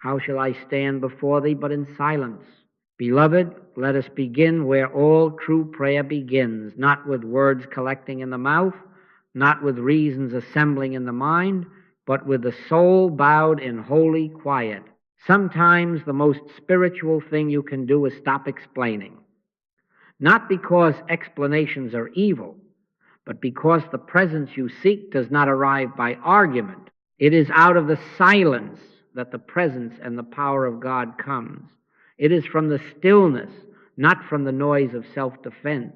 How shall I stand before thee but in silence? Beloved, let us begin where all true prayer begins, not with words collecting in the mouth, not with reasons assembling in the mind, but with the soul bowed in holy quiet. Sometimes the most spiritual thing you can do is stop explaining. Not because explanations are evil, but because the presence you seek does not arrive by argument. It is out of the silence that the presence and the power of God comes. It is from the stillness, not from the noise of self-defense,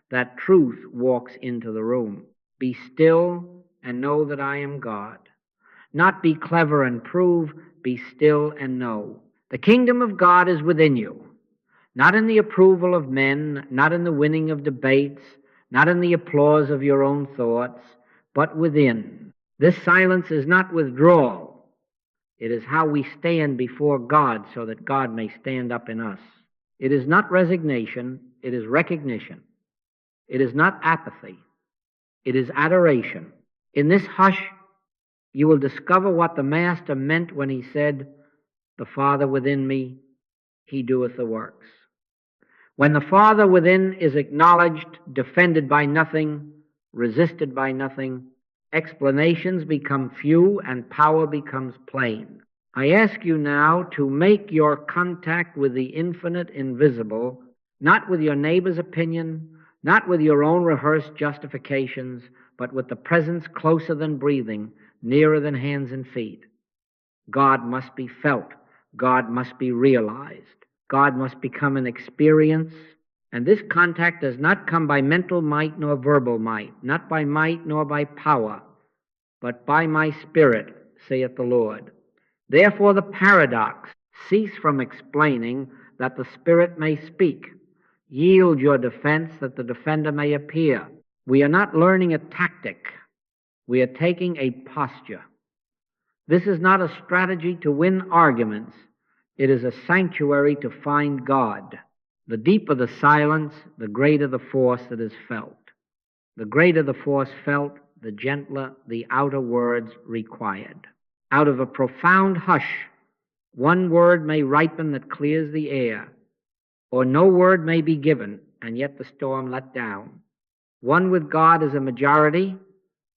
that truth walks into the room. Be still and know that I am God. Not be clever and prove, be still and know. The kingdom of God is within you, not in the approval of men, not in the winning of debates, not in the applause of your own thoughts, but within. This silence is not withdrawal. It is how we stand before God so that God may stand up in us. It is not resignation, it is recognition. It is not apathy, it is adoration. In this hush, you will discover what the Master meant when he said, "The Father within me, he doeth the works." When the Father within is acknowledged, defended by nothing, resisted by nothing, explanations become few and power becomes plain. I ask you now to make your contact with the infinite invisible, not with your neighbor's opinion, not with your own rehearsed justifications, but with the presence closer than breathing, nearer than hands and feet. God must be felt. God must be realized. God must become an experience. And this contact does not come by mental might nor verbal might, not by might nor by power, but by my Spirit, saith the Lord. Therefore the paradox, cease from explaining that the Spirit may speak. Yield your defense that the defender may appear. We are not learning a tactic. We are taking a posture. This is not a strategy to win arguments. It is a sanctuary to find God. The deeper the silence, the greater the force that is felt. The greater the force felt, the gentler the outer words required. Out of a profound hush, one word may ripen that clears the air, or no word may be given, and yet the storm let down. One with God is a majority.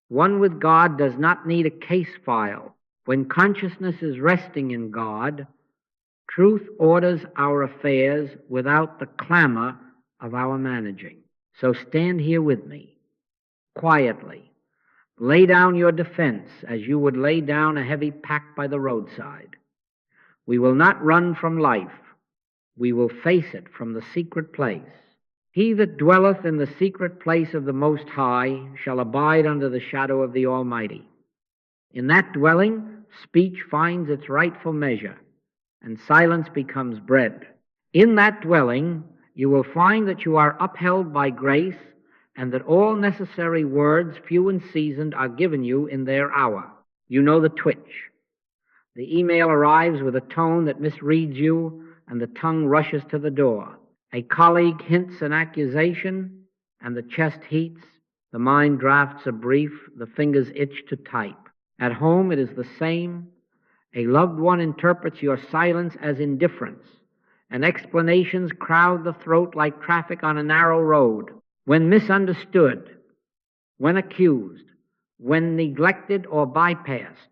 One with God does not need a case file. When consciousness is resting in God, truth orders our affairs without the clamor of our managing. So stand here with me, quietly. Lay down your defense as you would lay down a heavy pack by the roadside. We will not run from life. We will face it from the secret place. He that dwelleth in the secret place of the Most High shall abide under the shadow of the Almighty. In that dwelling, speech finds its rightful measure, and silence becomes bread. In that dwelling, you will find that you are upheld by grace, and that all necessary words, few and seasoned, are given you in their hour. You know the twitch. The email arrives with a tone that misreads you, and the tongue rushes to the door. A colleague hints an accusation, and the chest heats, the mind drafts a brief, the fingers itch to type. At home it is the same. A loved one interprets your silence as indifference, and explanations crowd the throat like traffic on a narrow road. When misunderstood, when accused, when neglected or bypassed,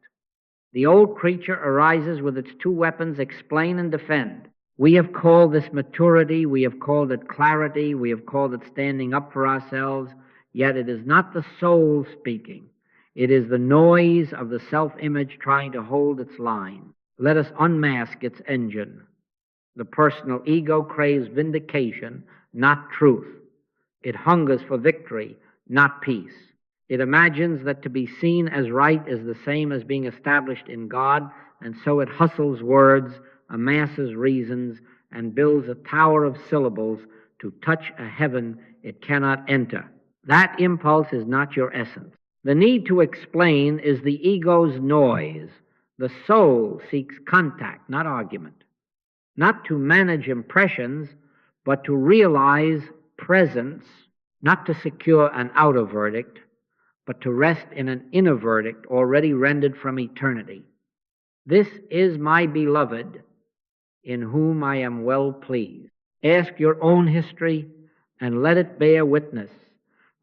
the old creature arises with its two weapons, explain and defend. We have called this maturity, we have called it clarity, we have called it standing up for ourselves, yet it is not the soul speaking. It is the noise of the self-image trying to hold its line. Let us unmask its engine. The personal ego craves vindication, not truth. It hungers for victory, not peace. It imagines that to be seen as right is the same as being established in God, and so it hustles words, amasses reasons, and builds a tower of syllables to touch a heaven it cannot enter. That impulse is not your essence. The need to explain is the ego's noise. The soul seeks contact, not argument. Not to manage impressions, but to realize presence, not to secure an outer verdict, but to rest in an inner verdict already rendered from eternity. This is my beloved, in whom I am well pleased. Ask your own history and let it bear witness.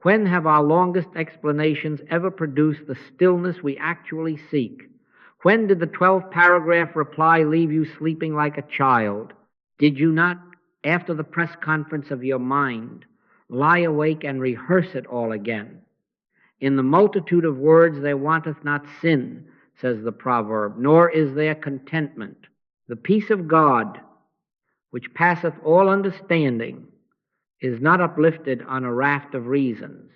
When have our longest explanations ever produced the stillness we actually seek? When did the 12-paragraph reply leave you sleeping like a child? Did you not, after the press conference of your mind, lie awake and rehearse it all again? In the multitude of words there wanteth not sin, says the proverb, nor is there contentment. The peace of God, which passeth all understanding, is not uplifted on a raft of reasons.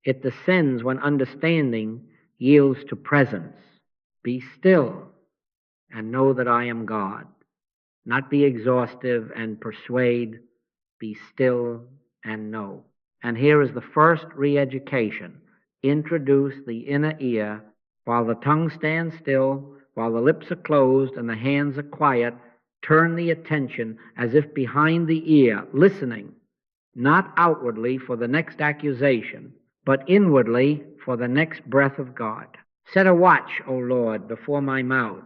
It descends when understanding yields to presence. Be still and know that I am God. Not be exhaustive and persuade. Be still and know. And here is the first re-education. Introduce the inner ear while the tongue stands still, while the lips are closed and the hands are quiet. Turn the attention as if behind the ear, listening, not outwardly for the next accusation, but inwardly for the next breath of God. Set a watch, O Lord, before my mouth.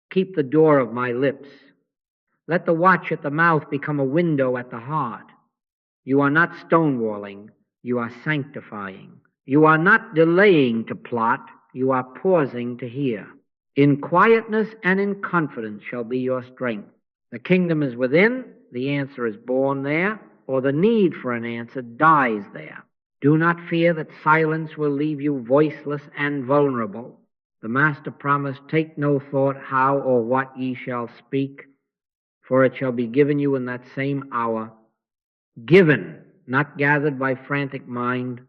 Keep the door of my lips. Let the watch at the mouth become a window at the heart. You are not stonewalling, you are sanctifying. You are not delaying to plot, you are pausing to hear. In quietness and in confidence shall be your strength. The kingdom is within, the answer is born there, or the need for an answer dies there. Do not fear that silence will leave you voiceless and vulnerable. The Master promised, take no thought how or what ye shall speak, for it shall be given you in that same hour. Given, not gathered by frantic mind.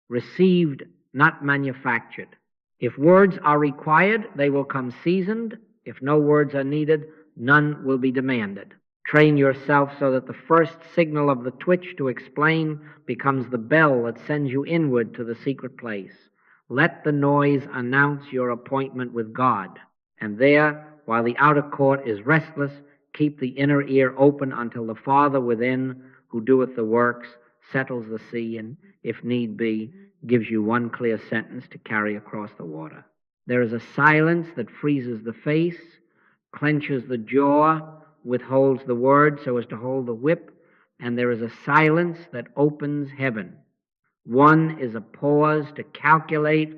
Received, not manufactured. If words are required, they will come seasoned. If no words are needed, none will be demanded. Train yourself so that the first signal of the twitch to explain becomes the bell that sends you inward to the secret place. Let the noise announce your appointment with God. And there, while the outer court is restless, keep the inner ear open until the Father within, who doeth the works, settles the sea, and, if need be, gives you one clear sentence to carry across the water. There is a silence that freezes the face, clenches the jaw, withholds the word so as to hold the whip, and there is a silence that opens heaven. One is a pause to calculate,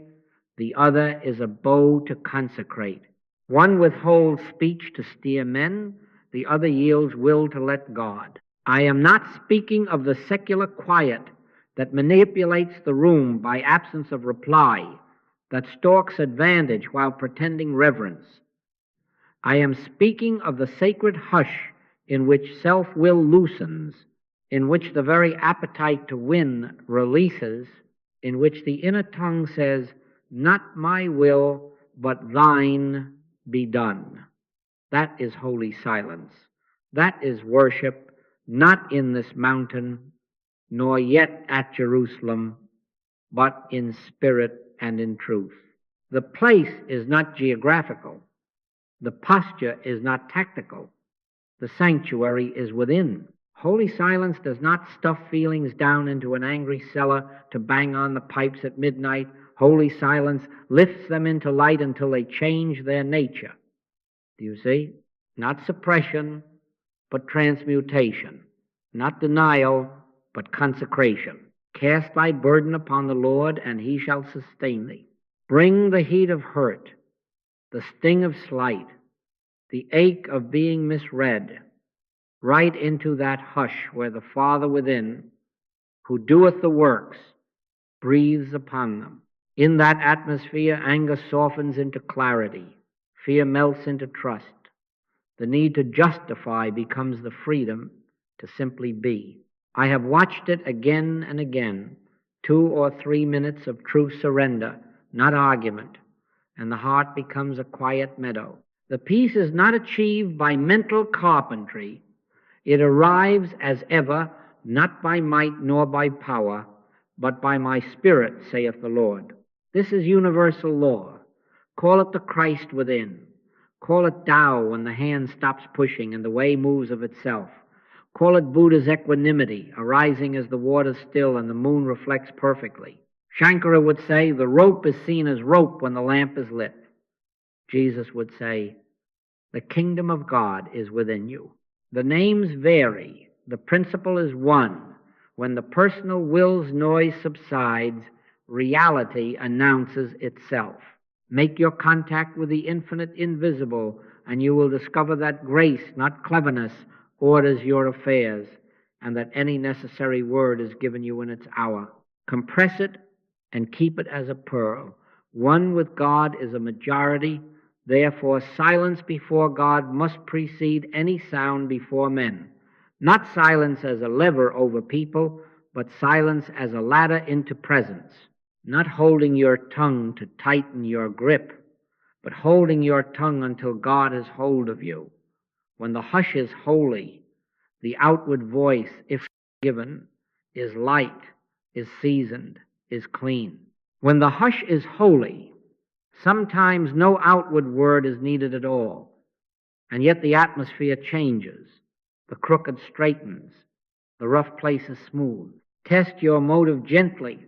the other is a bow to consecrate. One withholds speech to steer men, the other yields will to let God. I am not speaking of the secular quiet that manipulates the room by absence of reply, that stalks advantage while pretending reverence. I am speaking of the sacred hush in which self-will loosens, in which the very appetite to win releases, in which the inner tongue says, not my will, but thine be done. That is holy silence. That is worship, not in this mountain, nor yet at Jerusalem, but in spirit and in truth. The place is not geographical. The posture is not tactical. The sanctuary is within. Holy silence does not stuff feelings down into an angry cellar to bang on the pipes at midnight. Holy silence lifts them into light until they change their nature. Do you see? Not suppression, but transmutation. Not denial, but consecration. Cast thy burden upon the Lord, and he shall sustain thee. Bring the heat of hurt, the sting of slight, the ache of being misread, right into that hush where the Father within, who doeth the works, breathes upon them. In that atmosphere, anger softens into clarity. Fear melts into trust. The need to justify becomes the freedom to simply be. I have watched it again and again, 2 or 3 minutes of true surrender, not argument, and the heart becomes a quiet meadow. The peace is not achieved by mental carpentry. It arrives as ever, not by might nor by power, but by my Spirit, saith the Lord. This is universal law. Call it the Christ within. Call it Tao when the hand stops pushing and the way moves of itself. Call it Buddha's equanimity, arising as the water's still and the moon reflects perfectly. Shankara would say the rope is seen as rope when the lamp is lit. Jesus would say, the kingdom of God is within you. The names vary. The principle is one. When the personal will's noise subsides, reality announces itself. Make your contact with the infinite invisible, and you will discover that grace, not cleverness, orders your affairs, and that any necessary word is given you in its hour. Compress it and keep it as a pearl. One with God is a majority. Therefore, silence before God must precede any sound before men. Not silence as a lever over people, but silence as a ladder into presence. Not holding your tongue to tighten your grip, but holding your tongue until God has hold of you. When the hush is holy, the outward voice, if given, is light, is seasoned, is clean. When the hush is holy, sometimes no outward word is needed at all, and yet the atmosphere changes. The crooked straightens, the rough place is smooth. Test your motive gently.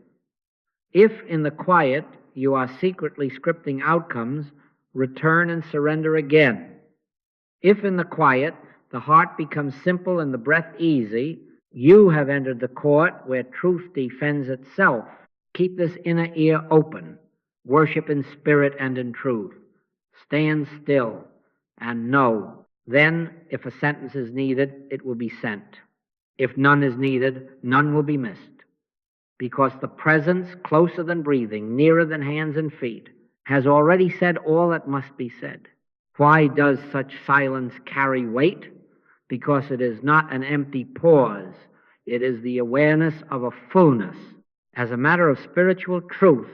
If in the quiet you are secretly scripting outcomes, return and surrender again. If in the quiet the heart becomes simple and the breath easy, you have entered the court where truth defends itself. Keep this inner ear open. Worship in spirit and in truth. Stand still and know. Then, if a sentence is needed, it will be sent. If none is needed, none will be missed. Because the presence, closer than breathing, nearer than hands and feet, has already said all that must be said. Why does such silence carry weight? Because it is not an empty pause. It is the awareness of a fullness. As a matter of spiritual truth,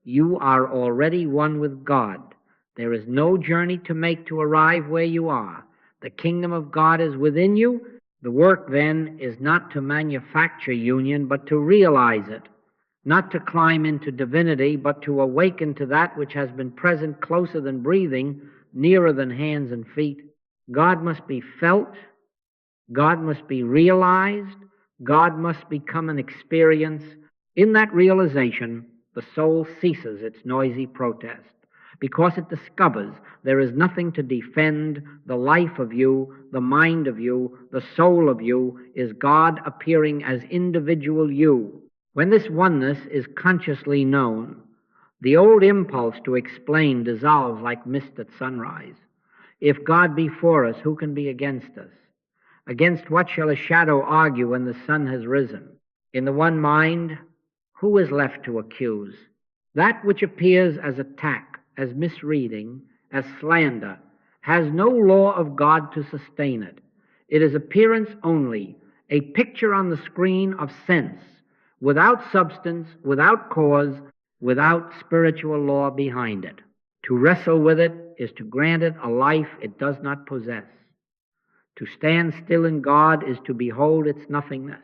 you are already one with God. There is no journey to make to arrive where you are. The kingdom of God is within you. The work, then, is not to manufacture union, but to realize it. Not to climb into divinity, but to awaken to that which has been present closer than breathing, nearer than hands and feet. God must be felt. God must be realized. God must become an experience. In that realization, the soul ceases its noisy protest, because it discovers there is nothing to defend. The life of you, the mind of you, the soul of you is God appearing as individual you. When this oneness is consciously known, the old impulse to explain dissolves like mist at sunrise. If God be for us, who can be against us? Against what shall a shadow argue when the sun has risen? In the one mind, who is left to accuse? That which appears as attack, as misreading, as slander, has no law of God to sustain it. It is appearance only, a picture on the screen of sense, without substance, without cause, without spiritual law behind it. To wrestle with it is to grant it a life it does not possess. To stand still in God is to behold its nothingness.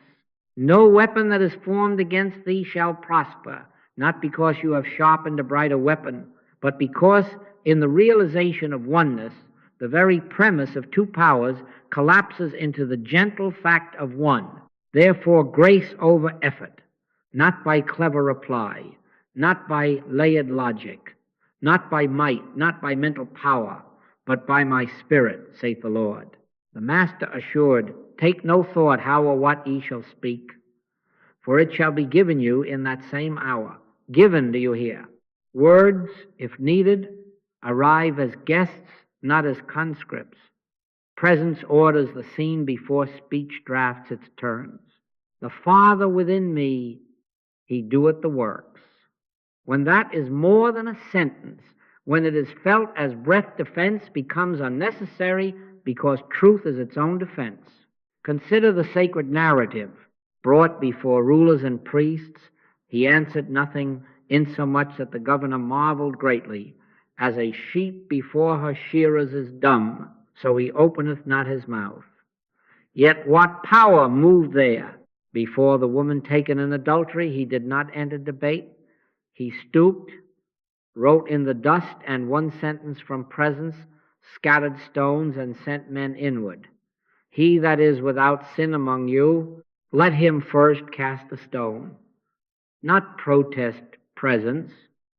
No weapon that is formed against thee shall prosper, not because you have sharpened a brighter weapon, but because in the realization of oneness, the very premise of two powers collapses into the gentle fact of one. Therefore, grace over effort, not by clever reply, not by layered logic, not by might, not by mental power, but by my spirit, saith the Lord. The Master assured, take no thought how or what ye shall speak, for it shall be given you in that same hour. Given, do you hear? Words, if needed, arrive as guests, not as conscripts. Presence orders the scene before speech drafts its terms. The Father within me, he doeth the works. When that is more than a sentence, when it is felt as breath defense becomes unnecessary because truth is its own defense. Consider the sacred narrative brought before rulers and priests. He answered nothing, insomuch that the governor marveled greatly. As a sheep before her shearers is dumb, so he openeth not his mouth. Yet what power moved there? Before the woman taken in adultery, he did not enter debate. He stooped, wrote in the dust, and one sentence from presence, scattered stones and sent men inward. He that is without sin among you, let him first cast a stone. Not protest presence,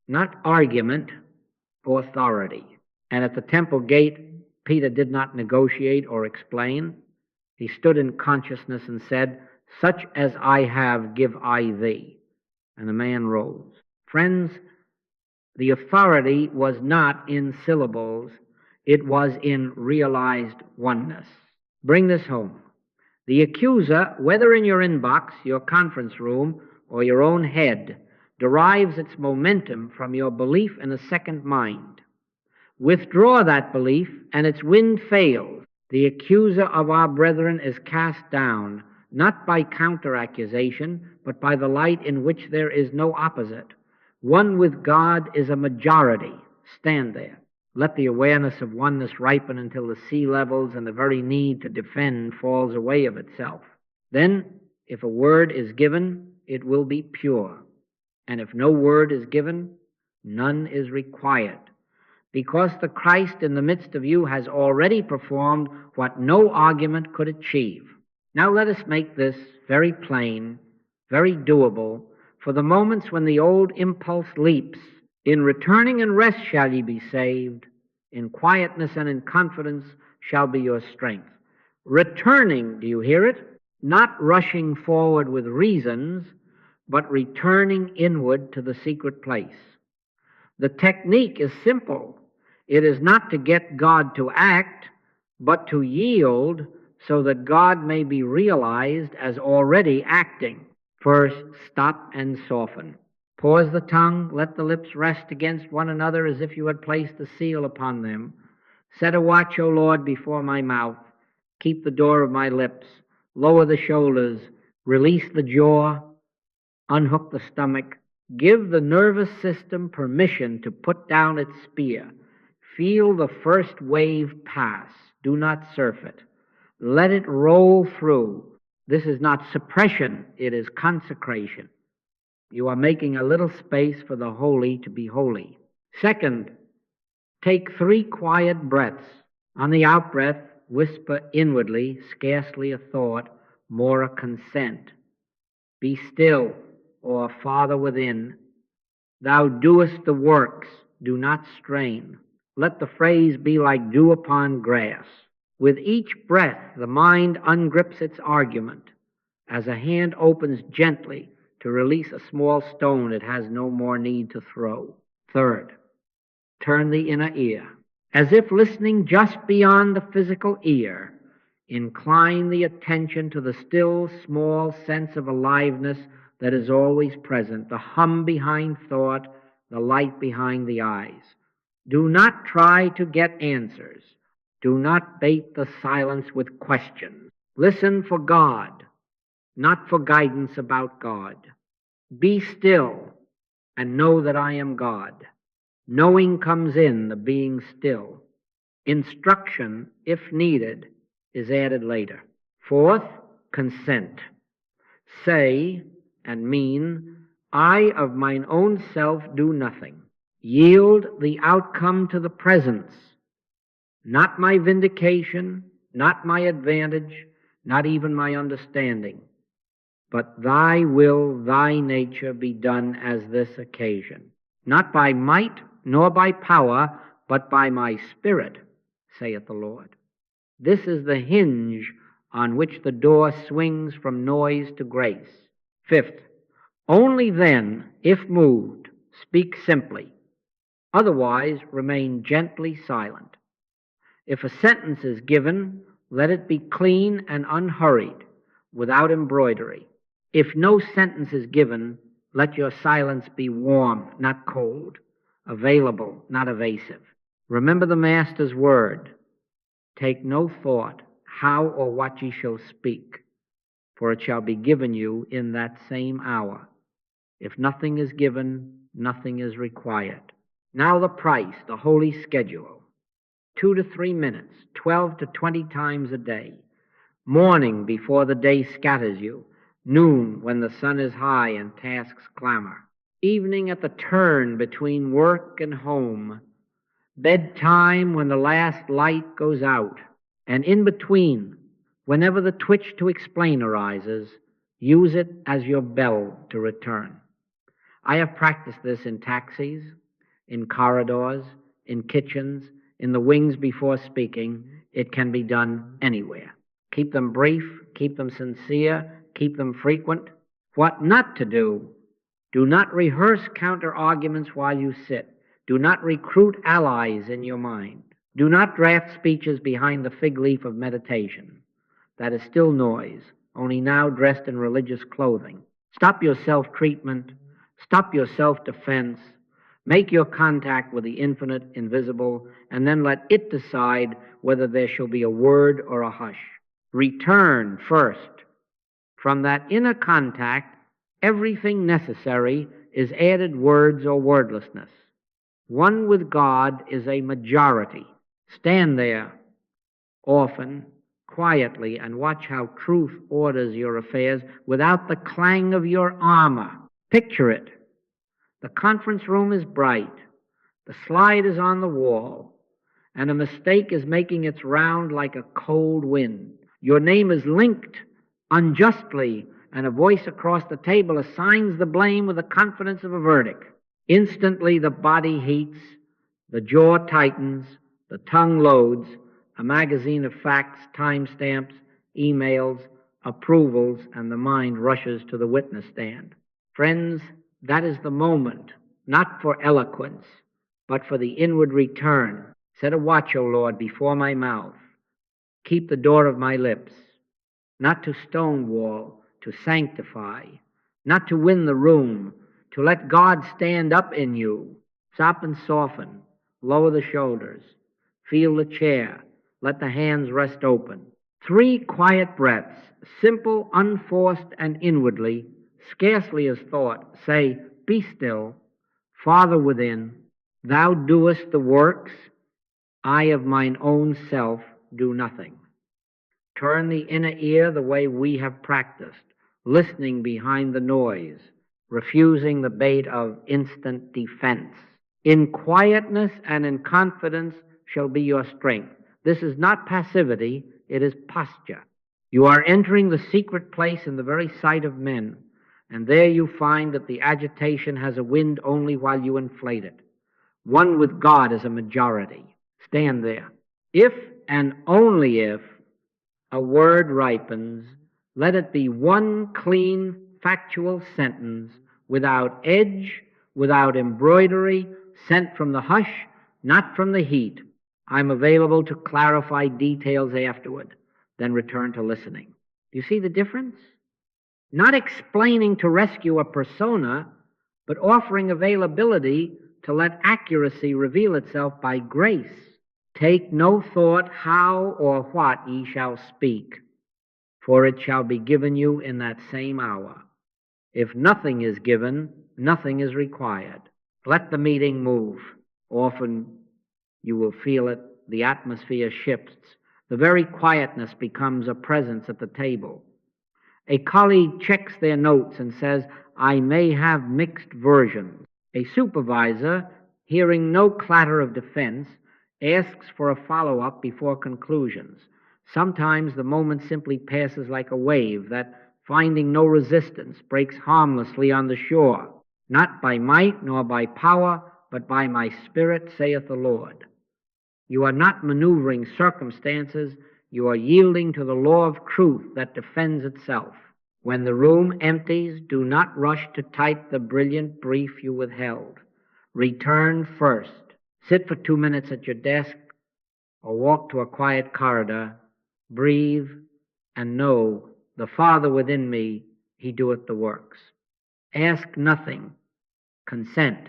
not argument, authority. And at the temple gate, Peter did not negotiate or explain. He stood in consciousness and said, "Such as I have give I thee." And the man rose. Friends, the authority was not in syllables, it was in realized oneness. Bring this home. The accuser, whether in your inbox, your conference room, or your own head, derives its momentum from your belief in a second mind. Withdraw that belief, and its wind fails. The accuser of our brethren is cast down, not by counter-accusation, but by the light in which there is no opposite. One with God is a majority. Stand there. Let the awareness of oneness ripen until the sea levels and the very need to defend falls away of itself. Then, if a word is given, it will be pure. And if no word is given, none is required. Because the Christ in the midst of you has already performed what no argument could achieve. Now let us make this very plain, very doable, for the moments when the old impulse leaps. In returning and rest shall ye be saved. In quietness and in confidence shall be your strength. Returning, do you hear it? Not rushing forward with reasons, but returning inward to the secret place. The technique is simple. It is not to get God to act, but to yield so that God may be realized as already acting. First, stop and soften. Pause the tongue, let the lips rest against one another as if you had placed a seal upon them. Set a watch, O Lord, before my mouth. Keep the door of my lips. Lower the shoulders. Release the jaw. Unhook the stomach. Give the nervous system permission to put down its spear. Feel the first wave pass. Do not surf it. Let it roll through. This is not suppression, it is consecration. You are making a little space for the holy to be holy. Second, take 3 quiet breaths. On the out-breath, whisper inwardly, scarcely a thought, more a consent. Be still, or Father within, thou doest the works, do not strain. Let the phrase be like dew upon grass. With each breath, the mind ungrips its argument, as a hand opens gently to release a small stone it has no more need to throw. Third, turn the inner ear. As if listening just beyond the physical ear, incline the attention to the still, small sense of aliveness that is always present, the hum behind thought, the light behind the eyes. Do not try to get answers. Do not bait the silence with questions. Listen for God, not for guidance about God. Be still and know that I am God. Knowing comes in the being still. Instruction, if needed, is added later. Fourth, consent. Say and mean, I of mine own self do nothing. Yield the outcome to the presence. Not my vindication, not my advantage, not even my understanding, but thy will, thy nature be done as this occasion. Not by might, nor by power, but by my spirit, saith the Lord. This is the hinge on which the door swings from noise to grace. Fifth, only then, if moved, speak simply. Otherwise, remain gently silent. If a sentence is given, let it be clean and unhurried, without embroidery. If no sentence is given, let your silence be warm, not cold, available, not evasive. Remember the Master's word. Take no thought how or what ye shall speak, for it shall be given you in that same hour. If nothing is given, nothing is required. Now the price, the holy schedule. 2 to 3 minutes, 12 to 20 times a day. Morning before the day scatters you. Noon when the sun is high and tasks clamor. Evening at the turn between work and home. Bedtime when the last light goes out. And in between, whenever the twitch to explain arises, use it as your bell to return. I have practiced this in taxis, in corridors, in kitchens, in the wings before speaking. It can be done anywhere. Keep them brief, keep them sincere, keep them frequent. What not to do: do not rehearse counter-arguments while you sit. Do not recruit allies in your mind. Do not draft speeches behind the fig leaf of meditation. That is still noise, only now dressed in religious clothing. Stop your self-treatment. Stop your self-defense. Make your contact with the infinite, invisible, and then let it decide whether there shall be a word or a hush. Return first. From that inner contact, everything necessary is added words or wordlessness. One with God is a majority. Stand there often, quietly, and watch how truth orders your affairs without the clang of your armor. Picture it. The conference room is bright. The slide is on the wall, and a mistake is making its round like a cold wind. Your name is linked unjustly, and a voice across the table assigns the blame with the confidence of a verdict. Instantly the body heats, the jaw tightens, the tongue loads, a magazine of facts, timestamps, emails, approvals, and the mind rushes to the witness stand. Friends, that is the moment, not for eloquence, but for the inward return. Set a watch, O Lord, before my mouth. Keep the door of my lips, not to stonewall, to sanctify, not to win the room, to let God stand up in you. Stop and soften, lower the shoulders, feel the chair, let the hands rest open. 3 quiet breaths, simple, unforced, and inwardly, scarcely as thought. Say, be still, Father within, thou doest the works, I of mine own self do nothing. Turn the inner ear the way we have practiced, listening behind the noise, refusing the bait of instant defense. In quietness and in confidence shall be your strength. This is not passivity, it is posture. You are entering the secret place in the very sight of men, and there you find that the agitation has a wind only while you inflate it. One with God is a majority. Stand there. If and only if a word ripens, let it be one clean, factual sentence, without edge, without embroidery, sent from the hush, not from the heat. I'm available to clarify details afterward, then return to listening. Do you see the difference? Not explaining to rescue a persona, but offering availability to let accuracy reveal itself by grace. Take no thought how or what ye shall speak, for it shall be given you in that same hour. If nothing is given, nothing is required. Let the meeting move. Often you will feel it. The atmosphere shifts. The very quietness becomes a presence at the table. A colleague checks their notes and says, I may have mixed versions. A supervisor, hearing no clatter of defense, asks for a follow-up before conclusions. Sometimes the moment simply passes like a wave that, finding no resistance, breaks harmlessly on the shore. Not by might nor by power, but by my spirit, saith the Lord. You are not maneuvering circumstances, you are yielding to the law of truth that defends itself. When the room empties, do not rush to type the brilliant brief you withheld. Return first. Sit for 2 minutes at your desk or walk to a quiet corridor. Breathe and know the Father within me, he doeth the works. Ask nothing. Consent.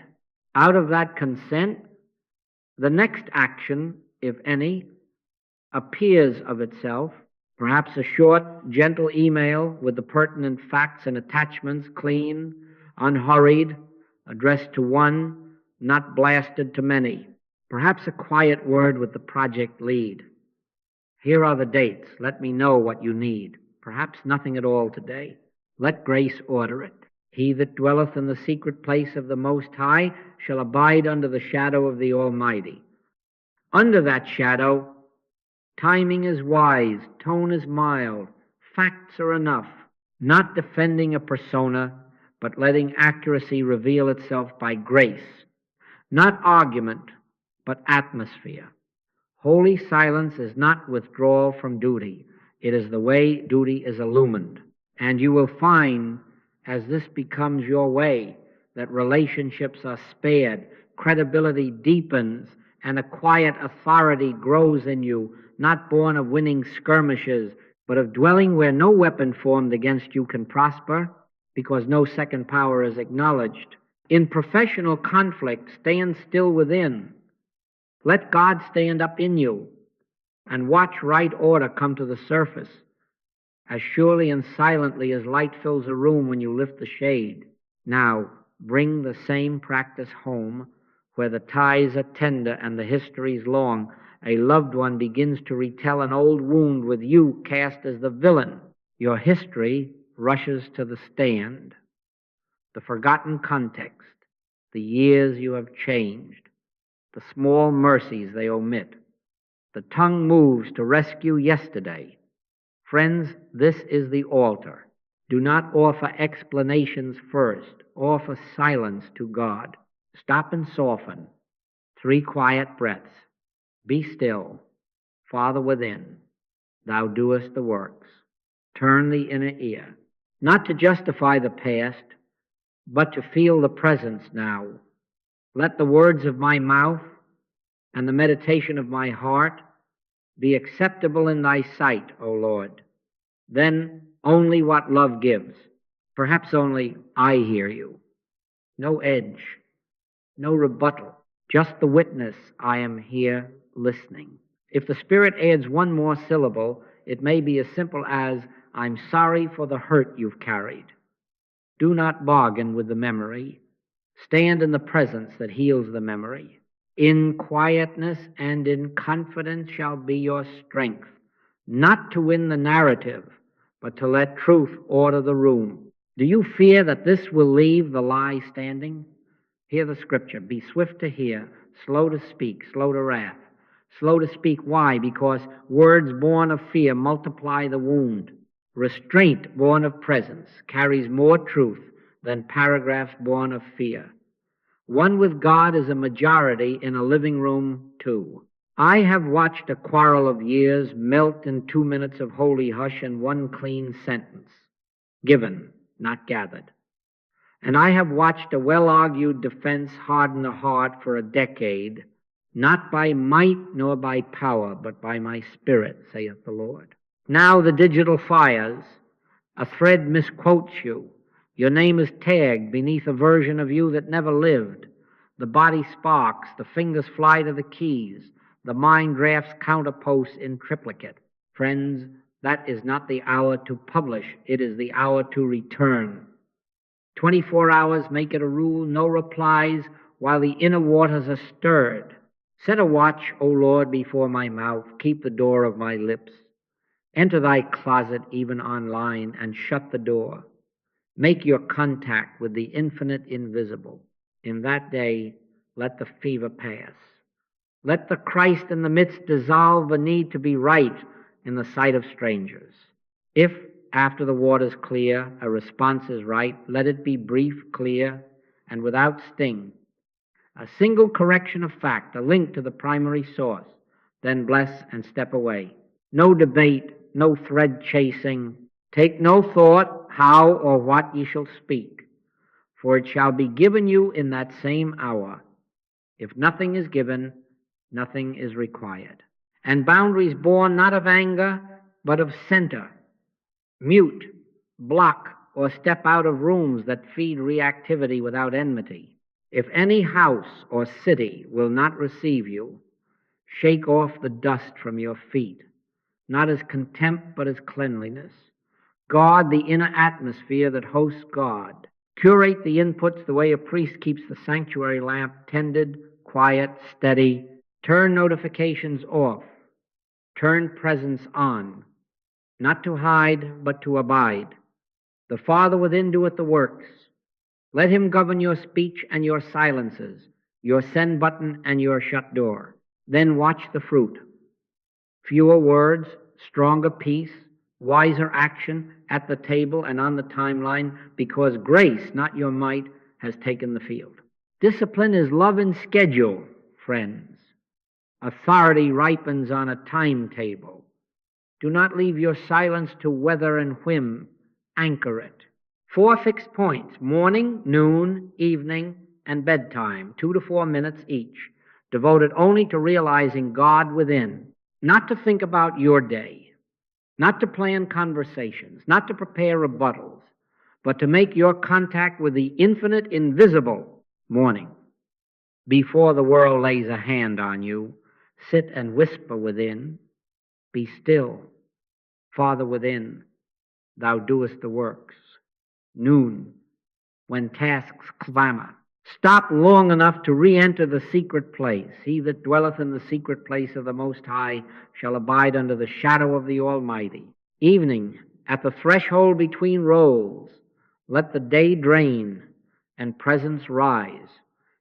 Out of that consent, the next action, if any, appears of itself, perhaps a short, gentle email with the pertinent facts and attachments, clean, unhurried, addressed to one, not blasted to many. Perhaps a quiet word with the project lead. Here are the dates. Let me know what you need. Perhaps nothing at all today. Let grace order it. He that dwelleth in the secret place of the Most High shall abide under the shadow of the Almighty. Under that shadow, timing is wise, tone is mild, facts are enough, not defending a persona, but letting accuracy reveal itself by grace, not argument, but atmosphere. Holy silence is not withdrawal from duty. It is the way duty is illumined. And you will find, as this becomes your way, that relationships are spared, credibility deepens, and a quiet authority grows in you, not born of winning skirmishes, but of dwelling where no weapon formed against you can prosper, because no second power is acknowledged. In professional conflict, stand still within. Let God stand up in you, and watch right order come to the surface, as surely and silently as light fills a room when you lift the shade. Now, bring the same practice home, where the ties are tender and the history's long. A loved one begins to retell an old wound with you cast as the villain. Your history rushes to the stand. The forgotten context, the years you have changed, the small mercies they omit. The tongue moves to rescue yesterday. Friends, this is the altar. Do not offer explanations first. Offer silence to God. Stop and soften. 3 quiet breaths. Be still. Father within, thou doest the works. Turn the inner ear, not to justify the past, but to feel the presence now. Let the words of my mouth and the meditation of my heart be acceptable in thy sight, O Lord. Then only what love gives. Perhaps only I hear you. No edge, no rebuttal, just the witness I am here listening. If the Spirit adds one more syllable, it may be as simple as, I'm sorry for the hurt you've carried. Do not bargain with the memory. Stand in the presence that heals the memory. In quietness and in confidence shall be your strength, not to win the narrative, but to let truth order the room. Do you fear that this will leave the lie standing? Hear the scripture. Be swift to hear, slow to speak, slow to wrath. Slow to speak. Why? Because words born of fear multiply the wound. Restraint born of presence carries more truth than paragraphs born of fear. One with God is a majority in a living room, too. I have watched a quarrel of years melt in 2 minutes of holy hush and one clean sentence. Given, not gathered. And I have watched a well-argued defense harden a heart for a decade, not by might nor by power, but by my Spirit, saith the Lord. Now the digital fires, a thread misquotes you. Your name is tagged beneath a version of you that never lived. The body sparks, the fingers fly to the keys, the mind drafts counterposts in triplicate. Friends, that is not the hour to publish, it is the hour to return. 24 hours make it a rule, no replies while the inner waters are stirred. Set a watch, O Lord, before my mouth, keep the door of my lips. Enter thy closet even online and shut the door. Make your contact with the infinite invisible. In that day, let the fever pass. Let the Christ in the midst dissolve the need to be right in the sight of strangers. If, after the waters clear, a response is right, let it be brief, clear, and without sting. A single correction of fact, a link to the primary source. Then bless and step away. No debate, no thread chasing. Take no thought how or what ye shall speak, for it shall be given you in that same hour. If nothing is given, nothing is required. And boundaries born not of anger, but of center. Mute, block, or step out of rooms that feed reactivity without enmity. If any house or city will not receive you, shake off the dust from your feet, not as contempt, but as cleanliness. Guard the inner atmosphere that hosts God. Curate the inputs the way a priest keeps the sanctuary lamp tended, quiet, steady. Turn notifications off. Turn presence on. Not to hide, but to abide. The Father within doeth the works. Let him govern your speech and your silences, your send button and your shut door. Then watch the fruit. Fewer words, stronger peace, wiser action at the table and on the timeline, because grace, not your might, has taken the field. Discipline is love in schedule, friends. Authority ripens on a timetable. Do not leave your silence to weather and whim. Anchor it. 4 fixed points: morning, noon, evening, and bedtime, 2 to 4 minutes each, devoted only to realizing God within, not to think about your day, not to plan conversations, not to prepare rebuttals, but to make your contact with the infinite invisible. Morning. Before the world lays a hand on you, sit and whisper within. Be still. Father within, thou doest the works. Noon, when tasks clamor, stop long enough to re-enter the secret place. He that dwelleth in the secret place of the Most High shall abide under the shadow of the Almighty. Evening, at the threshold between roles, let the day drain and presence rise.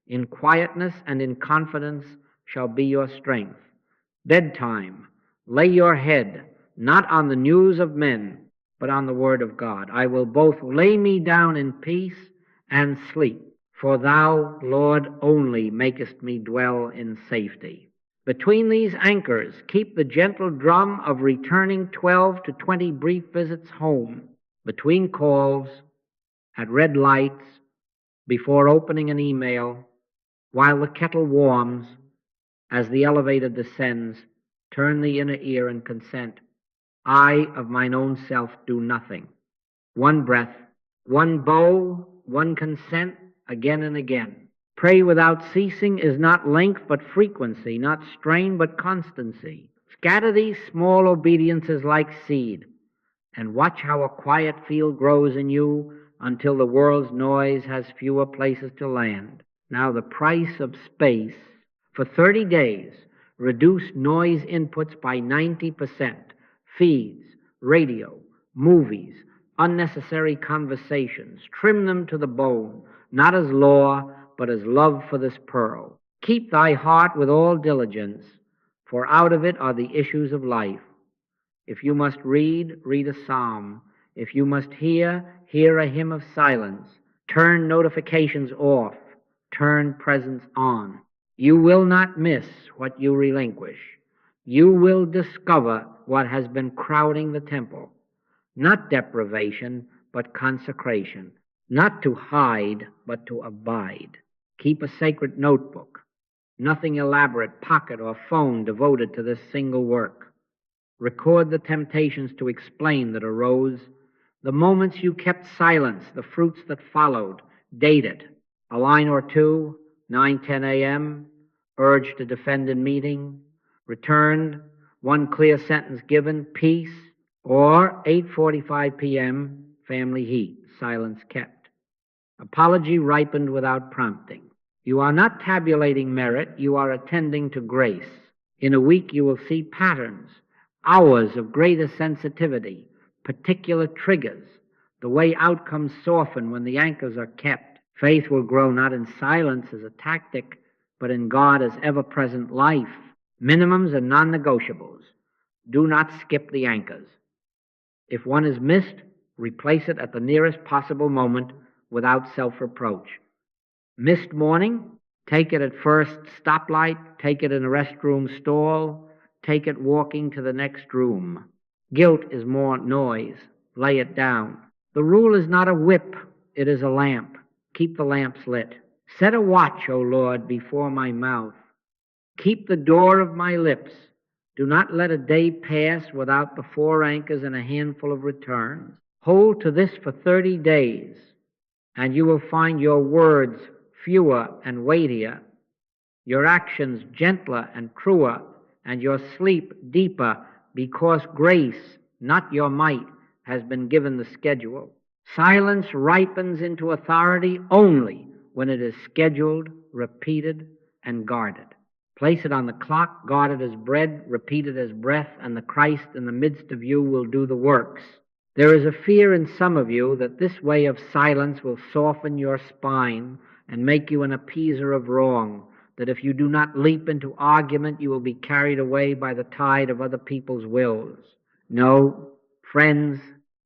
In quietness and in confidence shall be your strength. Bedtime, lay your head not on the news of men, but on the word of God. I will both lay me down in peace and sleep, for thou, Lord, only makest me dwell in safety. Between these anchors, keep the gentle drum of returning 12 to 20 brief visits home, between calls, at red lights, before opening an email, while the kettle warms, as the elevator descends. Turn the inner ear and consent. I of mine own self do nothing. One breath, one bow, one consent, again and again. Pray without ceasing is not length but frequency, not strain but constancy. Scatter these small obediences like seed, and watch how a quiet field grows in you until the world's noise has fewer places to land. Now the price of space. For 30 days, reduce noise inputs by 90%. Feeds, radio, movies, unnecessary conversations. Trim them to the bone, not as law, but as love for this pearl. Keep thy heart with all diligence, for out of it are the issues of life. If you must read, read a psalm. If you must hear, hear a hymn of silence. Turn notifications off. Turn presence on. You will not miss what you relinquish. You will discover what has been crowding the temple. Not deprivation, but consecration. Not to hide, but to abide. Keep a sacred notebook. Nothing elaborate, pocket or phone devoted to this single work. Record the temptations to explain that arose, the moments you kept silence, the fruits that followed. Date it. A line or two, 9:10 a.m., urge to defend in meeting, returned, one clear sentence given, peace, or 8:45 p.m., family heat, silence kept. Apology ripened without prompting. You are not tabulating merit, you are attending to grace. In a week you will see patterns, hours of greater sensitivity, particular triggers, the way outcomes soften when the anchors are kept. Faith will grow not in silence as a tactic, but in God as ever-present life. Minimums and non-negotiables. Do not skip the anchors. If one is missed, replace it at the nearest possible moment without self-reproach. Missed morning, take it at first stoplight, take it in a restroom stall, take it walking to the next room. Guilt is more noise. Lay it down. The rule is not a whip, it is a lamp. Keep the lamps lit. Set a watch, O Lord, before my mouth. Keep the door of my lips. Do not let a day pass without the 4 anchors and a handful of returns. Hold to this for 30 days, and you will find your words fewer and weightier, your actions gentler and truer, and your sleep deeper, because grace, not your might, has been given the schedule. Silence ripens into authority only when it is scheduled, repeated, and guarded. Place it on the clock, guard it as bread, repeat it as breath, and the Christ in the midst of you will do the works. There is a fear in some of you that this way of silence will soften your spine and make you an appeaser of wrong, that if you do not leap into argument, you will be carried away by the tide of other people's wills. No, friends,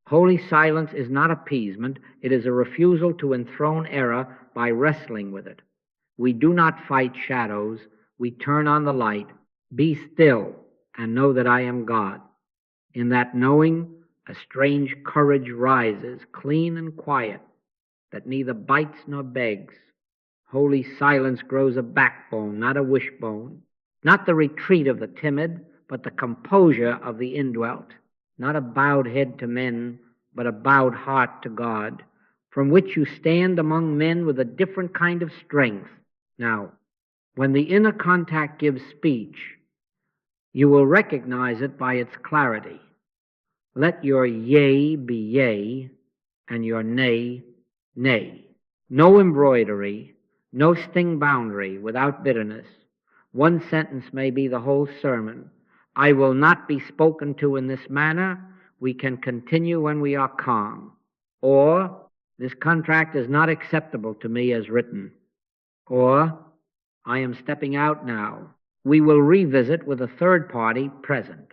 holy silence is not appeasement. It is a refusal to enthrone error by wrestling with it. We do not fight shadows. We turn on the light. Be still and know that I am God. In that knowing, a strange courage rises, clean and quiet, that neither bites nor begs. Holy silence grows a backbone, not a wishbone, not the retreat of the timid, but the composure of the indwelt, not a bowed head to men, but a bowed heart to God, from which you stand among men with a different kind of strength. Now, when the inner contact gives speech, you will recognize it by its clarity. Let your yea be yea, and your nay, nay. No embroidery, no sting boundary without bitterness. One sentence may be the whole sermon. I will not be spoken to in this manner. We can continue when we are calm. Or, this contract is not acceptable to me as written. Or, I am stepping out now. We will revisit with a third party present.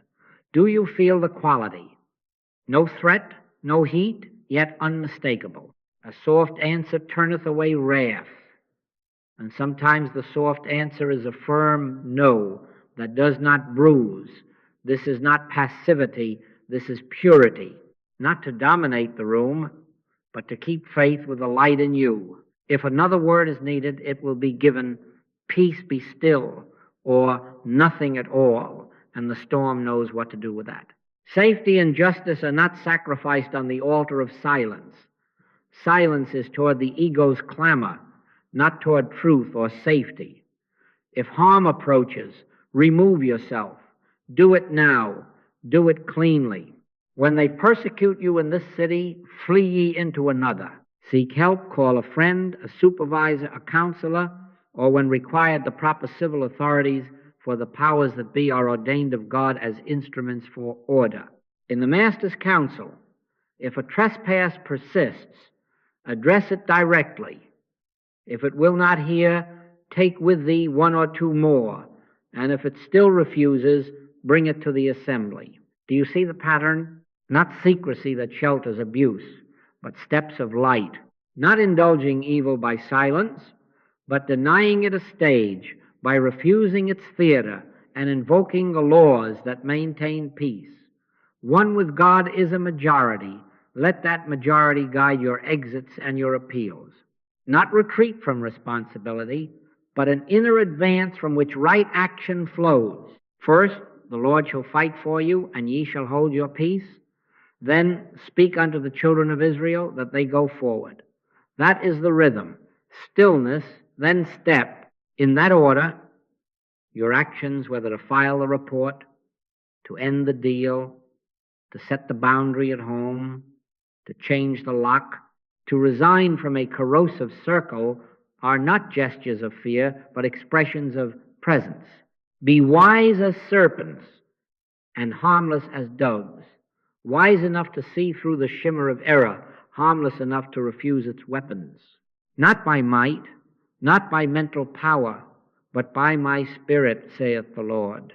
Do you feel the quality? No threat, no heat, yet unmistakable. A soft answer turneth away wrath. And sometimes the soft answer is a firm no that does not bruise. This is not passivity, this is purity. Not to dominate the room, but to keep faith with the light in you. If another word is needed, it will be given, peace be still, or nothing at all, and the storm knows what to do with that. Safety and justice are not sacrificed on the altar of silence. Silence is toward the ego's clamor, not toward truth or safety. If harm approaches, remove yourself. Do it now. Do it cleanly. When they persecute you in this city, flee ye into another. Seek help, call a friend, a supervisor, a counselor, or when required, the proper civil authorities, for the powers that be are ordained of God as instruments for order. In the Master's counsel, if a trespass persists, address it directly. If it will not hear, take with thee one or two more, and if it still refuses, bring it to the assembly. Do you see the pattern? Not secrecy that shelters abuse, but steps of light. Not indulging evil by silence, but denying it a stage by refusing its theater and invoking the laws that maintain peace. One with God is a majority. Let that majority guide your exits and your appeals. Not retreat from responsibility, but an inner advance from which right action flows. First, the Lord shall fight for you, and ye shall hold your peace. Then speak unto the children of Israel that they go forward. That is the rhythm. Stillness, then step. In that order, your actions, whether to file the report, to end the deal, to set the boundary at home, to change the lock, to resign from a corrosive circle, are not gestures of fear, but expressions of presence. Be wise as serpents and harmless as doves, wise enough to see through the shimmer of error, harmless enough to refuse its weapons. Not by might, not by mental power, but by my Spirit, saith the Lord.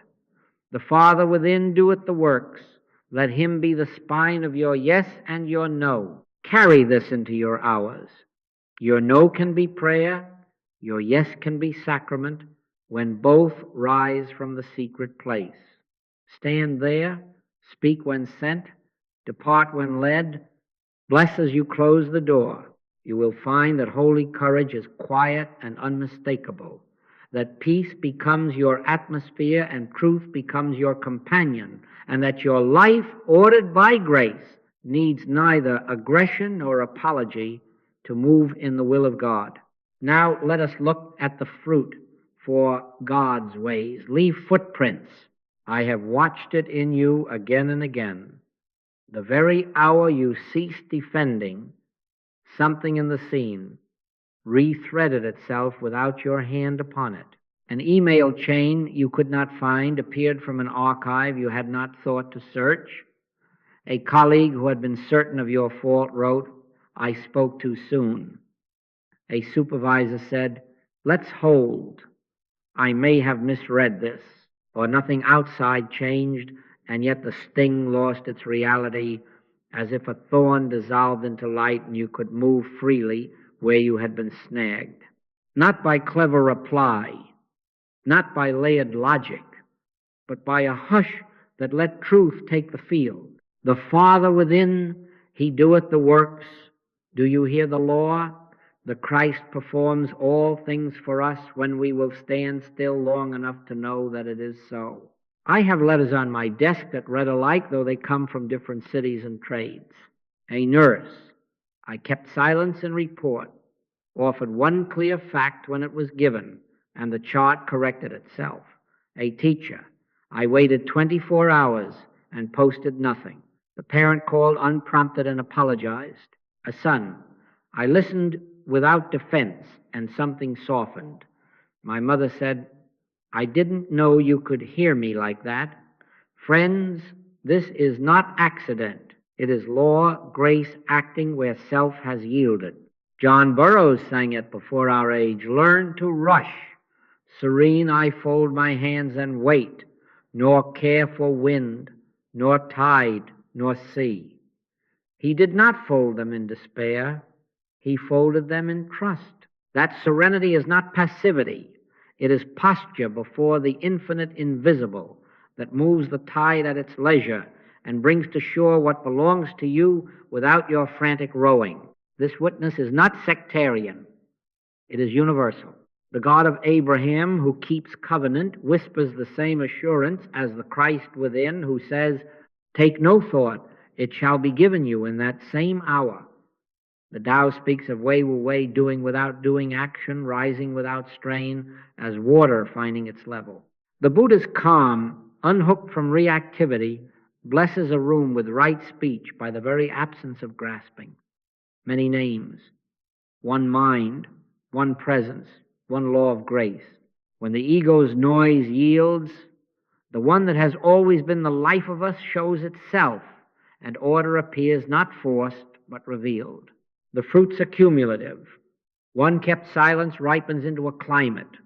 The Father within doeth the works. Let him be the spine of your yes and your no. Carry this into your hours. Your no can be prayer, your yes can be sacrament, when both rise from the secret place. Stand there, speak when sent, depart when led, bless as you close the door. You will find that holy courage is quiet and unmistakable, that peace becomes your atmosphere and truth becomes your companion, and that your life, ordered by grace, needs neither aggression nor apology to move in the will of God. Now let us look at the fruit for God's ways. Leave footprints. I have watched it in you again and again. The very hour you ceased defending, something in the scene rethreaded itself without your hand upon it. An email chain you could not find appeared from an archive you had not thought to search. A colleague who had been certain of your fault wrote, I spoke too soon. A supervisor said, let's hold. I may have misread this. Or nothing outside changed, and yet the sting lost its reality, as if a thorn dissolved into light and you could move freely where you had been snagged. Not by clever reply, not by layered logic, but by a hush that let truth take the field. The Father within, he doeth the works. Do you hear the law? The Christ performs all things for us when we will stand still long enough to know that it is so. I have letters on my desk that read alike, though they come from different cities and trades. A nurse. I kept silence in report, offered one clear fact when it was given, and the chart corrected itself. A teacher. I waited 24 hours and posted nothing. The parent called unprompted and apologized. A son. I listened without defense, and something softened. My mother said, I didn't know you could hear me like that. Friends, this is not accident. It is law, grace acting where self has yielded. John Burroughs sang it before our age. Learn to rush. Serene I fold my hands and wait, nor care for wind, nor tide, nor sea. He did not fold them in despair. He folded them in trust. That serenity is not passivity. It is posture before the infinite invisible that moves the tide at its leisure and brings to shore what belongs to you without your frantic rowing. This witness is not sectarian. It is universal. The God of Abraham, who keeps covenant, whispers the same assurance as the Christ within, who says, take no thought, it shall be given you in that same hour. The Tao speaks of Wei Wu Wei, doing without doing, action rising without strain, as water finding its level. The Buddha's calm, unhooked from reactivity, blesses a room with right speech by the very absence of grasping. Many names, one mind, one presence, one law of grace. When the ego's noise yields, the one that has always been the life of us shows itself, and order appears not forced but revealed. The fruits are cumulative. One kept silence ripens into a climate.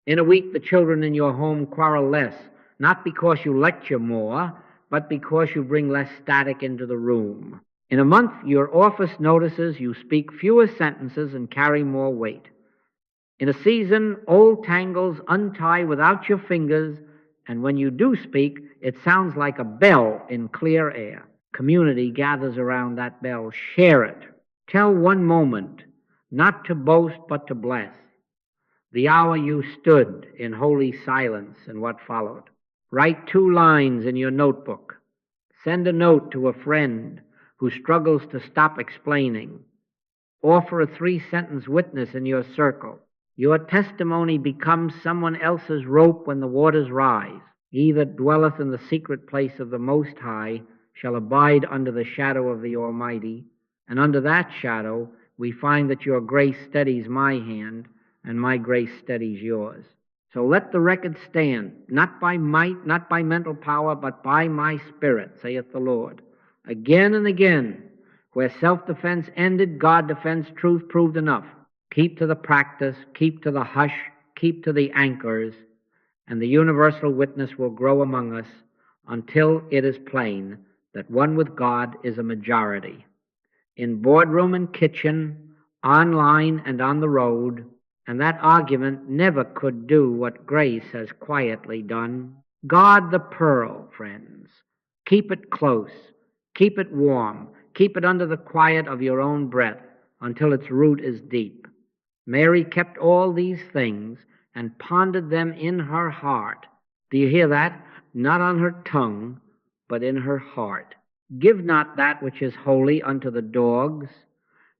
In a week, the children in your home quarrel less, not because you lecture more, but because you bring less static into the room. In a month, your office notices you speak fewer sentences and carry more weight. In a season, old tangles untie without your fingers, and when you do speak, it sounds like a bell in clear air. Community gathers around that bell. Share it. Tell one moment, not to boast but to bless. The hour you stood in holy silence and what followed. Write 2 lines in your notebook. Send a note to a friend who struggles to stop explaining. Offer a 3-sentence witness in your circle. Your testimony becomes someone else's rope when the waters rise. He that dwelleth in the secret place of the Most High shall abide under the shadow of the Almighty, and under that shadow we find that your grace steadies my hand, and my grace steadies yours. So let the record stand, not by might, not by mental power, but by my Spirit, saith the Lord. Again and again, where self-defense ended, God defense truth proved enough. Keep to the practice, keep to the hush, keep to the anchors, and the universal witness will grow among us until it is plain that one with God is a majority. In boardroom and kitchen, online and on the road, and that argument never could do what grace has quietly done. Guard the pearl, friends. Keep it close. Keep it warm. Keep it under the quiet of your own breath until its root is deep. Mary kept all these things and pondered them in her heart. Do you hear that? Not on her tongue, but in her heart. Give not that which is holy unto the dogs,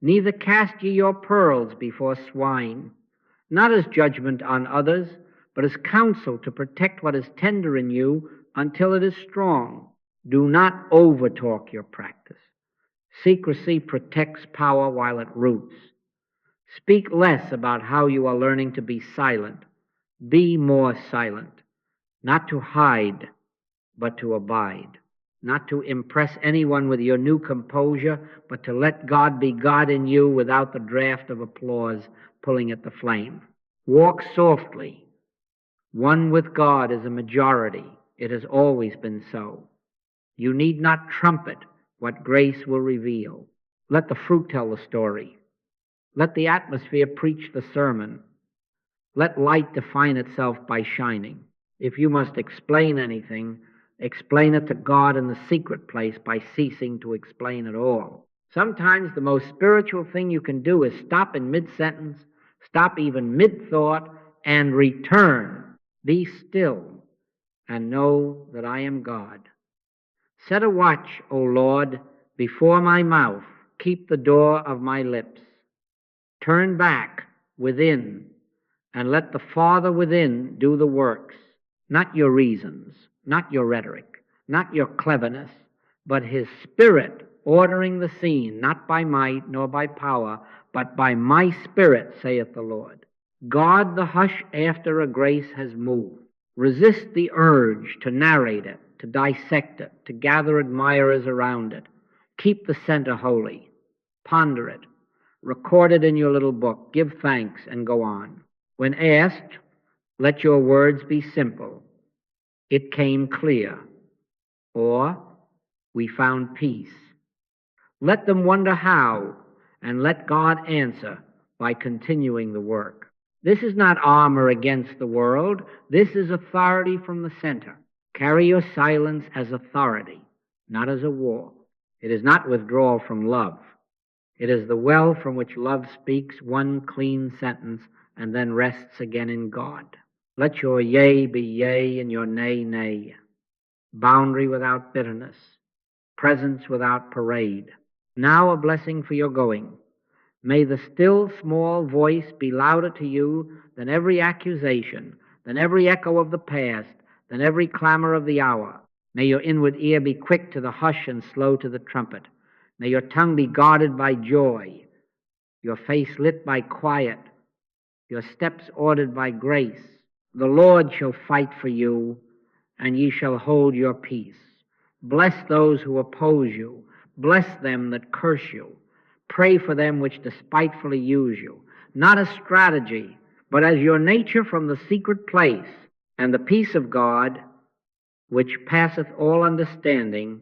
neither cast ye your pearls before swine, not as judgment on others, but as counsel to protect what is tender in you until it is strong. Do not overtalk your practice. Secrecy protects power while it roots. Speak less about how you are learning to be silent. Be more silent, not to hide, but to abide. Not to impress anyone with your new composure, but to let God be God in you without the draft of applause pulling at the flame. Walk softly. One with God is a majority. It has always been so. You need not trumpet what grace will reveal. Let the fruit tell the story. Let the atmosphere preach the sermon. Let light define itself by shining. If you must explain anything, explain it to God in the secret place by ceasing to explain at all. Sometimes the most spiritual thing you can do is stop in mid-sentence, stop even mid-thought, and return. Be still and know that I am God. Set a watch, O Lord, before my mouth. Keep the door of my lips. Turn back within, and let the Father within do the works. Not your reasons, not your rhetoric, not your cleverness, but his Spirit ordering the scene, not by might nor by power, but by my Spirit, saith the Lord. Guard the hush after a grace has moved. Resist the urge to narrate it, to dissect it, to gather admirers around it. Keep the center holy. Ponder it. Record it in your little book. Give thanks and go on. When asked, let your words be simple. It came clear. Or, we found peace. Let them wonder how, and let God answer by continuing the work. This is not armor against the world. This is authority from the center. Carry your silence as authority, not as a war. It is not withdrawal from love. It is the well from which love speaks one clean sentence and then rests again in God. Let your yea be yea and your nay, nay. Boundary without bitterness. Presence without parade. Now a blessing for your going. May the still small voice be louder to you than every accusation, than every echo of the past, than every clamor of the hour. May your inward ear be quick to the hush and slow to the trumpet. May your tongue be guarded by joy, your face lit by quiet, your steps ordered by grace. The Lord shall fight for you, and ye shall hold your peace. Bless those who oppose you. Bless them that curse you. Pray for them which despitefully use you. Not as strategy, but as your nature from the secret place. And the peace of God, which passeth all understanding,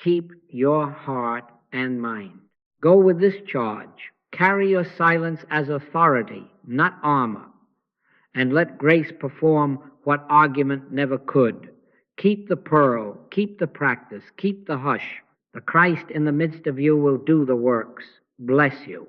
keep your heart and mind. Go with this charge. Carry your silence as authority, not armor. And let grace perform what argument never could. Keep the pearl, keep the practice, keep the hush. The Christ in the midst of you will do the works. Bless you.